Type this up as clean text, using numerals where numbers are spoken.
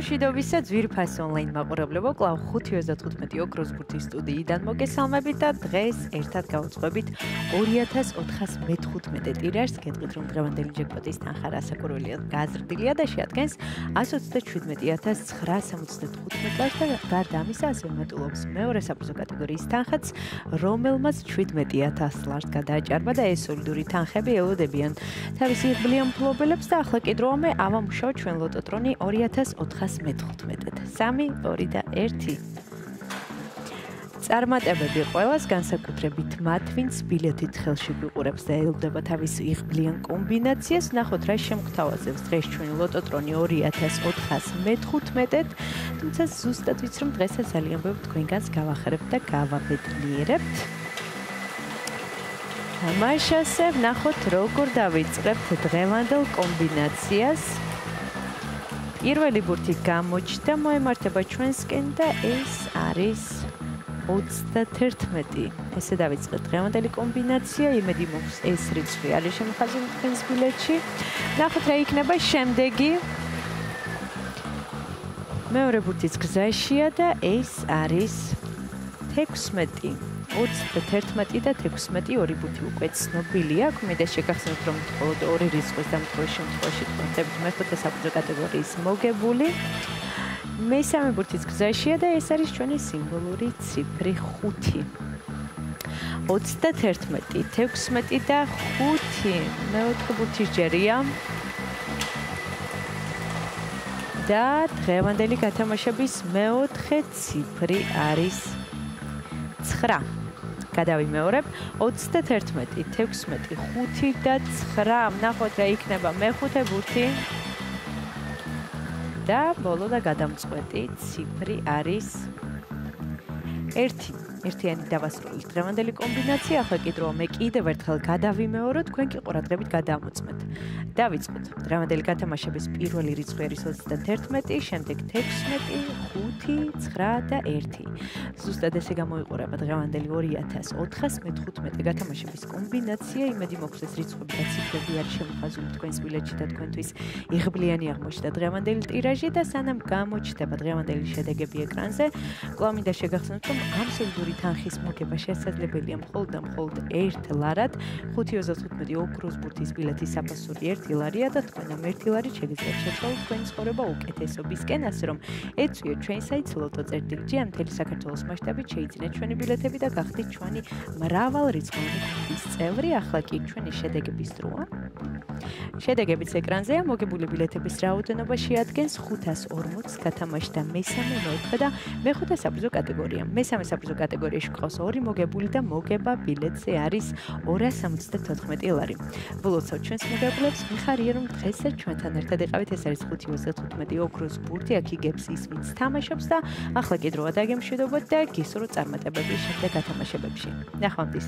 მშვიდობისა ძვირფას ონლაინ მაყურებლებო, კлау 5.35 ოქროს ბურთის სტუდიიდან მოგესალმებით და დღეს ერთად გავუძღვებით 2415 ტირაჟს. გეტყვით, რომ დღევანდელი ჯეკპოტის თანხა რასაკურველია გაზრდილია და შეადგენს 127,975 ლარს და გარდა ამისა ასევე მატულობს მეორე საფრთხო კატეგორიის თანხაც, რომელმაც 17,000 ლარს გადააჭარბა და ეს სოლიდური თანხები ელოდებიან თავისი იღბლიან მფლობელებს და ახლა კი დროა ავამუშავოთ ჩვენ ლოტოტრონი 2415-ად. 3, 2 და 1. წარმატებები ყველას, განსაკუთრებით მათ, ვინც ბილეთით ხელში გვიყურებს და ელოდება თავის იღბლიან კომბინაციას. ნახოთ რა შემოგთავაზებს დღეს ჩვენი ლოტოტრონი 2415-ად. თუმცა ზუსტად ვიცი, რომ დღესაც ძალიან ბევრი თქვენგანს გავახარებთ და გავაბედნიერებთ. თამაშასე ვნახოთ როგორ დავიწყებთ დღევანდელ კომბინაციას. პირველი ბურთი გამოჩნდა, მოემართება ჩვენსკენ და ეს არის 31. ესე დავიწყეთ დღევანდელი კომბინაცია, იმედი მაქვს ეს რიცხვი არის შემოხაზული თქვენს ბილეთში. ნახოთ რა იქნება შემდეგი. მეორე ბურთიც გზაშია და ეს არის 16. 21 და 16 ორი ბურთი უკვე ცნობილია. მე და შეგახსენებთ, რომ მხოლოდ ორი რიცხვის დამტყრობის შემთხვევაში თქვენთებით მეხუთე საფრთხო კატეგორიის მოგებული. მესამე ბურთიც გზაშია და ეს არის ჩვენი სიმბოლური ციფრი 5. 31, 16 და 5. მეოთხე ბურთი ჯერია. და დღევანდელი გათამაშების მეოთხე ციფრი არის 9. გადავიმეორებ 31, 16, 5 და 9. ნახოთ რა იქნება მეხუთე ბურთი. და ბოლო და გადამწყვეტი ციფრი არის 1. ერთიანი დავასრულეთ დღევანდელი კომბინაცია. ახლა კი დროა მე კიდევ ერთხელ გადავიმეოროთ, თქვენ კი ყურადღებით გადამოწმეთ. დავიწყოთ. დღევანდელი გათამაშების პირველი რიცხვი არის 31, შემდეგ 16, 5, 9 და 1. ზუსტად ესე გამოიყურება დღევანდელი 2415 გათამაშების კომბინაცია. იმედი მაქვს ეს რიცხვები და ციფრები არის შემოხაზული თქვენს ბილეთში და თქვენთვის იღბლიანი აღმოჩნდა დღევანდელი ტირაჟი და სანამ გამოჩნდება დღევანდელი შედეგები ეკრანზე, კлау მინდა შეგახსენოთ, რომ ამ სოლიდური თანხის მოგება შესაძლებელია მხოლოდ და მხოლოდ 1 ლარად. 5.35 ოქროს ბურთის ბილეთის საფასური 1 ლარია და თქვენ ამ 1 ლარით შეგიძლიათ შეცვალოთ თქვენი ცხოვრება უკეთესობისკენ, ასე რომ ეწვიოთ ჩვენ საიტს lotto.gr მთელი საქართველოს მასშტაბით შეიძინეთ ჩვენი ბილეთები და გახდით ჩვენი მრავალრიცხოვანი კლუბის წევრი. ახლა კი ჩვენი შედეგების დროა. შედეგებიც ეკრანზეა. მოგებული ბილეთების რაოდენობა შეადგენს 540 გათამაშდა მესამე, მეოთხე და მეხუთე საფრთხო კატეგორია. მესამე საფრთხო კატეგორიაში ყავს 2 მოგებული და მოგება ბილეთზე არის 274 ლარი. ვლოცავ ჩვენს მოგებულებს, მიხარია რომ დღესაც ჩვენთან ერთად იყავით. ეს არის 5.35 ოქროს ბურთი, აქ იგებს ის ვინც თამაშობს და ახლა კი დროა დაგემშვიდობოთ და გისურვოთ წარმატებები შემდეგ გათამაშებებში. ნახვამდის.